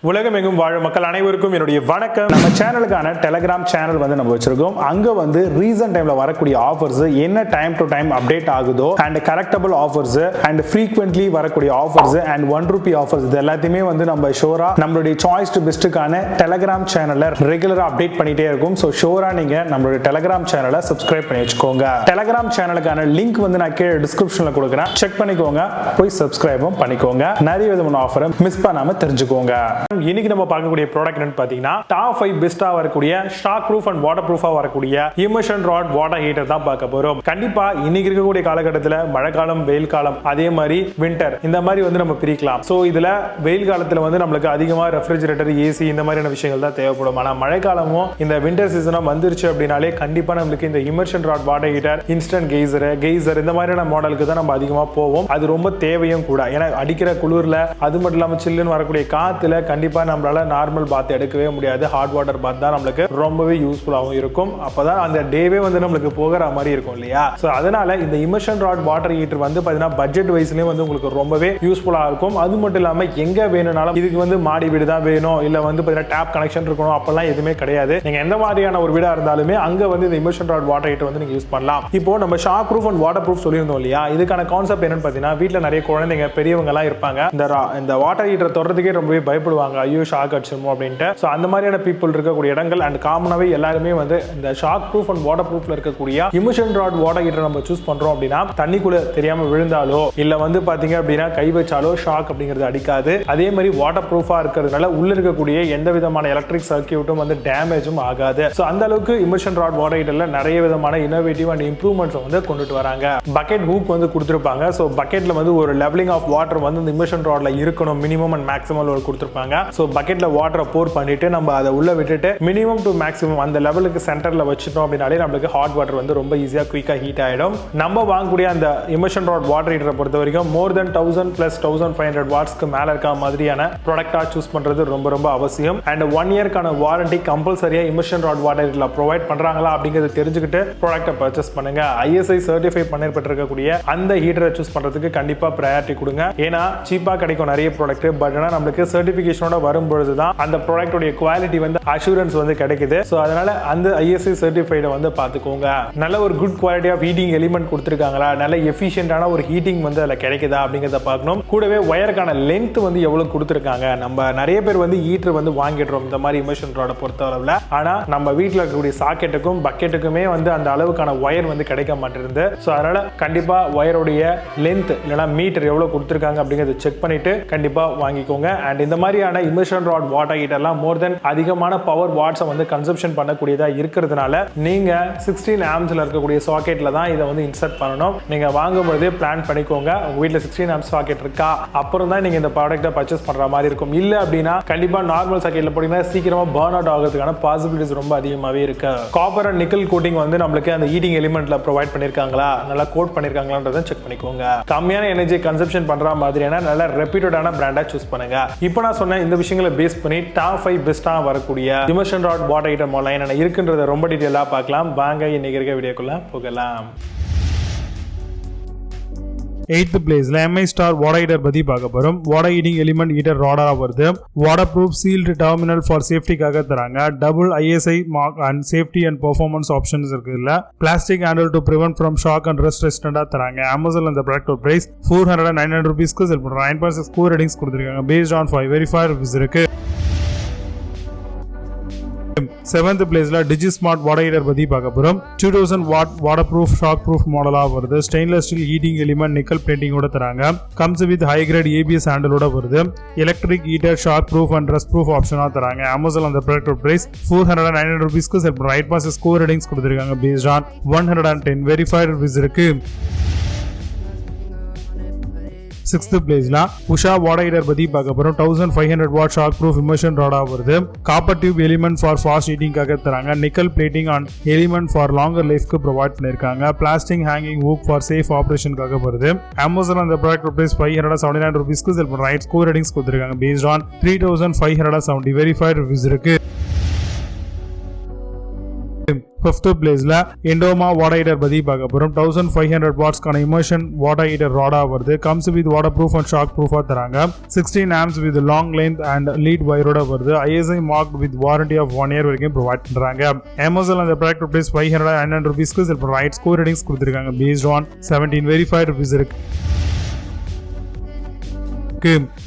உலகமெங்கும் வாழும் மக்கள் அனைவருக்கும் என்னுடைய வணக்கம். நம்ம சேனலுக்கான டெலிகிராம் சேனல் வந்து நம்ம வச்சிருக்கோம். அங்க வந்து ரீசன்ட் டைம்ல வரக்கூடிய ஆஃபர்ஸ் என்ன டைம் டு டைம் அப்டேட் ஆகுதோ and correctable offers and frequently வரக்கூடிய ஆஃபர்ஸ் அண்ட் ₹1 ஆஃபர்ஸ் இது எல்லாத்தையுமே வந்து நம்ம ஷோரா நம்மளுடைய சாய்ஸ் டு பெஸ்ட்டுக்கான டெலிகிராம் சேனல்ல ரெகுலரா அப்டேட் பண்ணிட்டே இருக்கும். ஸோ ஷோரா நீங்க நம்மளுடைய டெலிகிராம் சேனலை சப்ஸ்கிரைப் பண்ணி வச்சுக்கோங்க. டெலிகிராம் சேனலுக்கான லிங்க் வந்து நான் கீழே டிஸ்கிரிப்ஷன்ல கொடுக்குறேன், செக் பண்ணிக்கோங்க, போய் சப்ஸ்கிரைபும் பண்ணிக்கோங்க. நிறைய விதமான ஆஃபரை மிஸ் பண்ணாம தெரிஞ்சுக்கோங்க. இன்னைக்கு நம்ம பார்க்கக்கூடிய ப்ராடக்ட் என்னன்னு பாத்தீங்கன்னா டாப் 5 பெஸ்டா வரக்கூடிய ஷாக் ப்ரூஃப் அண்ட் வாட்டர் ப்ரூஃபா வரக்கூடிய இமர்ஷன் ராட் வாட்டர் ஹீட்டர் தான் பார்க்க போறோம். கண்டிப்பா இன்னைக்கு இருக்கக்கூடிய காலகட்டத்தில் மழைக்காலம், வெயில் காலம், அதே மாதிரி வின்டர் இந்த மாதிரி வந்து நம்ம பிரிக்கலாம். சோ இதுல வெயில் காலத்துல வந்து நம்மளுக்கு அதிகமா ரெஃப்ரிஜரேட்டர், ஏசி இந்த மாதிரியான விஷயங்கள் தான் தேவைப்படும். ஆனா மழைக்காலமும் இந்த வின்டர் சீசனும் வந்துருச்சு அப்படின்னாலே கண்டிப்பா நம்மளுக்கு இந்த immersion rod water heater, instant geyser இந்த மாதிரியான மாடலுக்கு தான் நம்ம அதிகமா போவோம். அது ரொம்ப தேவையும் கூட. ஏன்னா அடிக்கிற குளிர்ல அது மட்டும் இல்லாம சில்லுன்னு வரக்கூடிய காத்துல கண்டிப்பா நம்மளால நார்மல் பாத் எடுக்கவே முடியாது. ஹாட் வாட்டர் பாத் தான் நம்மளுக்கு ரொம்பவே யூஸ்ஃபுல்லாகவும் இருக்கும். அப்பதான் அந்த டேவே வந்து நம்மளுக்கு போகிற மாதிரி இருக்கும் இல்லையா? சோ அதனால இந்த இமர்ஷன் ராட் வாட்டர் ஹீட்டர் வந்து பாத்தீங்கன்னா பட்ஜெட் வைஸ்லயும் வந்து உங்களுக்கு ரொம்பவே யூஸ்ஃபுல்லா இருக்கும். அது மட்டும் இல்லாம எங்க வேணும்னாலும் இதுக்கு வந்து மாடி வீடு தான் வேணும், இல்ல வந்து பாத்தீங்கன்னா டேப் கனெக்ஷன் இருக்கணும் அப்பெல்லாம் எதுவுமே கிடையாது. நீங்க எந்த மாதிரியான ஒரு வீடா இருந்தாலுமே அங்க வந்து இந்த இமர்ஷன் ராட் வாட்டர் ஹீட்டர் வந்து நீங்க யூஸ் பண்ணலாம். இப்போ நம்ம shock proof and water proof சொல்லியிருந்தோம் இல்லையா? இதுக்கான கான்செப்ட் என்னன்னு பாத்தீங்கன்னா வீட்டுல நிறைய குழந்தைங்க, பெரியவங்க எல்லாம் இருப்பாங்க. இந்த வாட்டர் ஹீட்டர் தொடர்றதுக்கே ரொம்பவே பயப்படுவாங்க, ஐயோ ஷாக் அடிச்சிருமோ அப்படின்ட்டு. ஸோ அந்த மாதிரியான பீப்புள் இருக்கக்கூடிய இடங்கள் அண்ட் காமனாகவே எல்லாருமே வந்து இந்த ஷாக் ப்ரூஃப் அண்ட் வாட்டர் ப்ரூஃப்ல இருக்கக்கூடிய இமர்ஷன் ராட் வாட்டர் ஹீட்டர் நம்ம சூஸ் பண்றோம் அப்படின்னா தண்ணிக்குள்ள தெரியாம விழுந்தாலோ இல்ல வந்து பாத்தீங்க அப்படின்னா கை வச்சாலோ ஷாக் அப்படிங்கிறது அடிக்காது. அதே மாதிரி வாட்டர் ப்ரூஃபா இருக்கிறதுனால உள்ள இருக்கக்கூடிய எந்த விதமான எலக்ட்ரிக் சர்க்யூட்டும் வந்து டேமேஜும் ஆகாது. ஸோ அந்த அளவுக்கு இமர்ஷன் ராட் வாட்டர் ஹீட்டர்ல நிறைய விதமான இன்னோவேட்டிவ் அண்ட் இம்ப்ரூவ்மெண்ட்ஸ் வந்து கொண்டுட்டு வராங்க. பக்கெட் ஹூக் வந்து கொடுத்துருப்பாங்க. ஸோ பக்கெட்ல வந்து ஒரு லெவலிங் ஆஃப் வாட்டர் வந்து இந்த இமர்ஷன் ராட்ல இருக்கணும், மினிமம் அண்ட் மேக்ஸிமம் ஒரு கொடுத்துருப்பாங்க. ஸோ பக்கெட்ல வாட்டரை போர் பண்ணிட்டு நம்ம அதை உள்ள விட்டுட்டு மினிமம் டு மேக்ஸிமம் அந்த லெவலுக்கு சென்டர்ல வச்சிட்டோம் அப்படின்னாலே நம்மளுக்கு ஹாட் வாட்டர் வந்து ரொம்ப ஈஸியா குயிக்கா ஹீட் ஆயிடும். நம்ம வாங்கக்கூடிய அந்த இமர்ஷன் ராட் வாட்டர் ஹீட்டரை பொறுத்த வரைக்கும் மோர் தென் 1000 பிளஸ் 1500 வாட்ஸ்க்கு மேல இருக்க மாதிரியான ப்ராடக்டா சூஸ் பண்றது ரொம்ப ரொம்ப அவசியம். அண்ட் 1 இயர்க்கான வாரண்டி கம்பல்சரியா இமர்ஷன் ராட் வாட்டர் ஹீட்டர்ல ப்ரொவைட் பண்றாங்களா அப்படிங்கறத தெரிஞ்சுக்கிட்டு ப்ராடக்ட்டை பர்ச்சேஸ் பண்ணுங்க. ISI சர்டிஃபை பண்ணப்பட்டிருக்கக்கூடிய அந்த ஹீட்டரை சூஸ் பண்றதுக்கு கண்டிப்பா ப்ரையாரிட்டி கொடுங்க. ஏன்னா சீப்பா கிடைக்கும் நிறைய ப்ராடக்ட், பட் ஆனா நம்மளுக்கு சர்டிஃபிகேஷனோட வரும்பொழுது தான் அந்த ப்ராடக்டோட குவாலிட்டி வந்து அஷூரன்ஸ் வந்து கிடைக்குது. சோ அதனால அந்த ISI சர்டிஃபைட வந்து பாத்துக்கோங்க. நல்ல ஒரு good quality of heating element கொடுத்திருக்காங்களா, நல்ல எஃபிஷியன்ட்டான ஒரு ஹீட்டிங் வந்து அதுல கிடைக்குதா அப்படிங்கறத பார்க்கணும். கூடவே வயருக்கான லென்த் வந்து எவ்வளவு கொடுத்திருக்காங்க. நம்ம நிறைய பேர் வந்து ஹீட்டர் வந்து வாங்கிடுறோம் இந்த மாதிரி இமர்ஷன் ராட பொறுத்த அளவுல. ஆனா நம்ம வீட்டுல இருக்கக்கூடிய சாக்கெட்டுக்கும் பக்கெட்டுக்குமே வந்து அந்த அளவுக்கான வயர் வந்து கிடைக்க மாட்டேங்குது. சோ அதனால கண்டிப்பா வயருடைய லென்த் இல்லைன்னா மீட்டர் எவ்வளவு கொடுத்திருக்காங்க அப்படிங்கறத செக் பண்ணிட்டு கண்டிப்பா வாங்கிக்கோங்க. அண்ட் இந்த மாதிரியான இமர்ஷன் ராட் வாட்டர் ஹீட்டர்லாம் மோர் தென் அதிகமான பவர் வாட்ஸை வந்து கன்சம்ஷன் பண்ணக்கூடியதா இருக்கிறதுனால நீங்க 16 ஆம்ஸ்ல இருக்கக்கூடிய சாக்கெட்ல தான் இதை வந்து இன்சர்ட் பண்ணணும். நீங்க வாங்கும் பொழுதே பிளான் பண்ணிக்கோங்க. உங்க வீட்டுல 16 ஆம்ஸ் சாக்கெட் இருக்கா, அப்புறம் தான் நீங்க இந்த ப்ராடக்ட்டை பர்ச்சேஸ் பண்ற மாதிரி இருக்கும். இல்ல அப்படின்னா கண்டிப்பா நார்மல் சாக்கெட்ல போட்டீங்கன்னா சீக்கிரமா பர்ன் அவுட் ஆகிறதுக்கான பாசிபிலிட்டிஸ் ரொம்ப அதிகமாவே இருக்கு. காப்பர் அண்ட் நிக்கல் கோட்டிங் வந்து நம்மளுக்கு அந்த ஹீட்டிங் எலிமெண்ட்ல ப்ரொவைட் பண்ணிருக்காங்களா, நல்லா கோட் பண்ணிருக்காங்களான்றதை செக் பண்ணிக்கோங்க. கம்மியான எனர்ஜி கன்சம்ஷன் பண்ற மாதிரியான நல்ல ரெப்யூட்டடான பிராண்டா சூஸ் பண்ணுங்க. இப்போ நான் சொன்ன இந்த விஷயங்களை பேஸ் பண்ணி டாப் 5 பெஸ்டா வரக்கூடிய immersion rod water heater model என்ன இருக்குன்றத ரொம்ப டீடைலா பார்க்கலாம். வாங்க இன்னைக்கு இருக்க வீடியோக்குள்ள போகலாம். 8th பிளேஸ்ல MI ஸ்டார் வாட்டர் ஹீட்டர் பத்தி பார்க்க போறோம். வாட்டர் ஹீட்டிங் எலிமெண்ட் ஹீட்டர் ராடா வருது. Water proof sealed terminal for சேஃப்டிக்காக தராங்க. Double ISI mark and safety and performance options இருக்குல்ல. Plastic handle to prevent from shock and rust ரெசிஸ்டண்டா தராங்க. Amazon அந்த ப்ராடக்ட் பிரைஸ் 400-900 ரூபீஸ்க்கு செல் பண்றாங்க. 9.6 ஸ்கோர் ரேட்டிங்ஸ் கொடுத்திருக்காங்க. பேஸ்ட் ஆன் 5 வெரிஃபைட் ரிவ்யூஸ் இருக்கு. 7th பிளேஸ்ல டிஜி ஸ்மார்ட் வாட்டர் ஹீட்டர் பத்தி பார்க்க போறோம். 2000 watt waterproof shockproof மாடலா வருது. Stainless steel heating element nickel பிளேட்டிங்கோட தராங்க. Comes with high grade ABS ஹேண்டிலோட வருது. Electric heater shockproof and rustproof ஆப்ஷனா தராங்க. Amazon அந்த ப்ராடக்ட் பிரைஸ் 400-900 ரூபீஸ்க்கு செல் பண்றாங்க. 8.6 ஸ்கோர் ரேட்டிங்ஸ் கொடுத்திருக்காங்க. பேஸ்ட் ஆன் 110 வெரிஃபைட் ரிவ்யூஸ் இருக்கு. 6th பிளேஸ்ல உஷா வாட்டர் ஹீட்டர் பத்தி பார்க்க போறோம். 1500 வாட் ஷாக் ப்ரூஃப் இமர்ஷன் ராடா வருது. Copper tube element for fast ஹீட்டிங்காக தராங்க. Nickel plating and element for longer லைஃப்க்கு ப்ரொவைட் பண்ணிருக்காங்க. Plastic hanging hook for safe ஆபரேஷனுக்காக வருது. Amazon அந்த ப்ராடக்ட் பிரைஸ் 579 ரூபீஸ்க்கு செல் பண்றாங்க. ஸ்கோர் ரேட்டிங்ஸ் கொடுத்திருக்காங்க. பேஸ்ட் ஆன் 3570 வெரிஃபைட் ரிவ்யூஸ் இருக்கு. ஃபிஃப்த் பிளேஸ்ல இண்டோமா வாட்டர் ஹீட்டர் பத்தி பார்க்க போறோம். 1500 வாட்ஸ்க்கான இமர்ஷன் வாட்டர் ஹீட்டர் ராடா வருது. Comes with water proof and shock ப்ரூஃபா தராங்க. 16 amps with long length and lead வயரோட வருது. ISI mark with warranty of 1 year வரைக்கும் ப்ரொவைட் பண்றாங்க. Amazon அந்த ப்ராடக்ட் பிரைஸ் 500 ரூபீஸ்க்கு சில ரைட் ஸ்கோர் ரேட்டிங்ஸ் கொடுத்திருக்காங்க. பேஸ்ட் ஆன் 17 வெரிஃபைட் ரிவ்யூஸ் இருக்கு.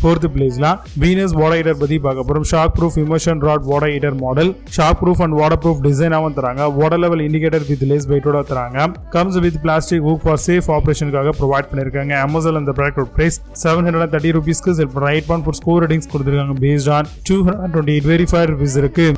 fourth பிளேஸ்ல வீனஸ் வாட்டர் ஹீட்டர் பத்தி பார்க்க போறோம். Shockproof immersion rod water heater model. Shockproof and waterproof டிசைனாவும் தராங்க. Water level indicator with less வெயிட்டோட தராங்க. Comes with plastic hook for safe ஆபரேஷனுக்காக ப்ரொவைட் பண்ணிருக்காங்க. Amazon அந்த ப்ராடக்ட் பிரைஸ் 730 ரூபீஸ்க்கு சில ரைட் பான் ஃபார் ஸ்கோர் ரேட்டிங்ஸ் கொடுத்திருக்காங்க. பேஸ்ட் ஆன் 228 வெரிஃபைட் ரிவ்யூஸ் இருக்கு.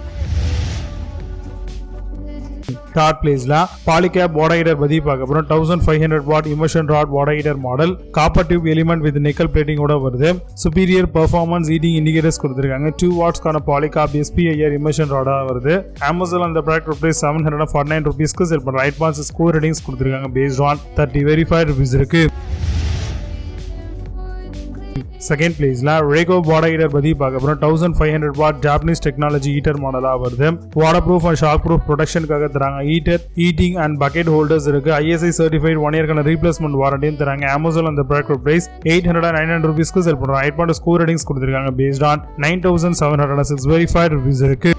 third பிளேஸ்ல பாலிகேப் வாட்டர் ஹீட்டர் பத்தி பார்க்க போறோம். 1500 watt immersion rod water heater model. Copper tube element with nickel பிளேட்டிங்கோட வருது. சுப்பீரியர் பெர்ஃபார்மன்ஸ் ஹீட்டிங் இண்டிகேட்டர்ஸ் கொடுத்திருக்காங்க. 2 வாட்ஸ்க்கான பாலிகாப் SPIR இமர்ஷன் ராடா வருது. Amazon அந்த ப்ராடக்ட் பிரைஸ் 749 ரூபீஸ்க்கு சில ரைட் பான்ஸ் ஸ்கோர் ரேட்டிங்ஸ் கொடுத்திருக்காங்க. பேஸ்ட் ஆன் 30 வெரிஃபைட் ரிவ்யூஸ் இருக்கு. செகண்ட் பிளேஸ்ல ரேகோ வாட்டர் ஹீட்டர் பத்தி பார்க்க போறோம். 1500 வாட் ஜாப்பனீஸ் டெக்னாலஜி ஹீட்டர் மாடலா வருது. Water proof and shock proof ப்ரொடெக்ஷனுக்காக தராங்க. Heater heating and bucket holders இருக்கு. ISI சர்டிஃபைட் 1 yearக்கான ரீப்ளேஸ்மெண்ட் வாரண்டியும் தராங்க. Amazon அந்த ப்ராடக்ட் பிரைஸ் 809 ரூபீஸ்க்கு செல் பண்றாங்க. 8 ஸ்கோர் ரேட்டிங்ஸ் கொடுத்திருக்காங்க. பேஸ்ட் ஆன் 9706 வெரிஃபைட் ரிவ்யூஸ் இருக்கு.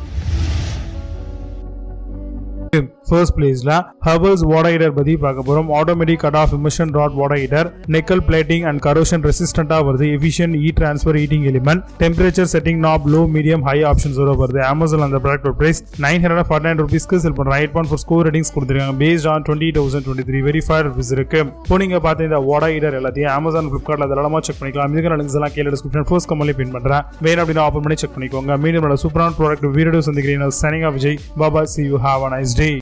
ஃபர்ஸ்ட் பிளேஸ்ல ஹர்பல்ஸ் வாட்டர் ஹீட்டர் பத்தி பார்க்க போறோம். Automatic cut off immersion rod water heater. Nickel plating and corrosion ரெசிஸ்டன்டா வருது. Efficient heat transfer heating element. Temperature setting knob low medium high ஆப்ஷன்ஸோட வருது. Amazon அந்த ப்ராடக்ட் பிரைஸ் 949 ரூபீஸ்க்கு செல் பண்ற ரைட் பான் ஃபார் ஸ்கோர் ரேட்டிங்ஸ் கொடுத்திருக்காங்க. பேஸ்ட் ஆன் 20,023 வெரிஃபைட் ரிவ்யூஸ் இருக்கு. இப்போ நீங்க பார்த்த இந்த வாட்டர் ஹீட்டர் எல்லாத்தையும் Amazon Flipkartல தாராளமா செக் பண்ணிக்கலாம். இதுக்கான லிங்க்ஸ் எல்லாம் கீழ டிஸ்கிரிப்ஷன் ஃபர்ஸ்ட் கமெண்ட்ல பின் பண்றேன். வேணும் அப்படினா ஓபன் பண்ணி செக் பண்ணிக்கோங்க. மீண்டும் சூப்பரான ப்ராடக்ட் வீடியோ சந்திக்கிறேன். Signing off Vijay. Baba, see you, have a nice day.